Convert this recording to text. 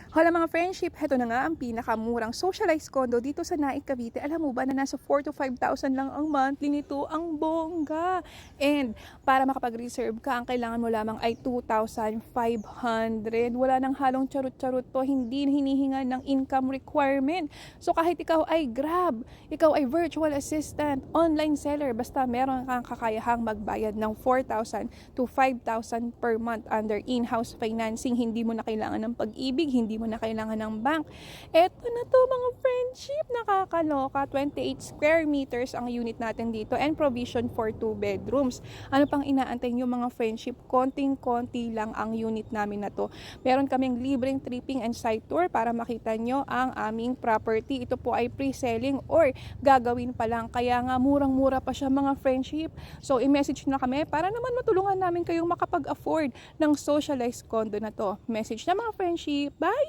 Hala mga friendship, heto na nga ang pinakamurang socialized condo dito sa Naik, Cavite. Alam mo ba na nasa 4 to 5,000 lang ang monthly nito? Ang bongga! And para makapag-reserve ka, ang kailangan mo lamang ay 2,500. Wala nang halong charot-charot to, hindi hinihinga ng income requirement. So kahit ikaw ay Grab, ikaw ay virtual assistant, online seller, basta meron kang kakayahang magbayad ng 4,000 to 5,000 per month under in-house financing, hindi mo na kailangan ng Pag-ibig, hindi mo na kailangan ng bank. Eto na to mga friendship, nakakaloka. 28 square meters ang unit natin dito and provision for 2 bedrooms. Ano pang inaantay nyo mga friendship? Konting-konti lang ang unit namin na to. Meron kaming libreng tripping and site tour para makita nyo ang aming property. Ito po ay pre-selling or gagawin pa lang. Kaya nga murang-mura pa siya mga friendship. So i-message na kami para naman matulungan namin kayong makapag-afford ng socialized condo na to. Message na mga friendship. Bye!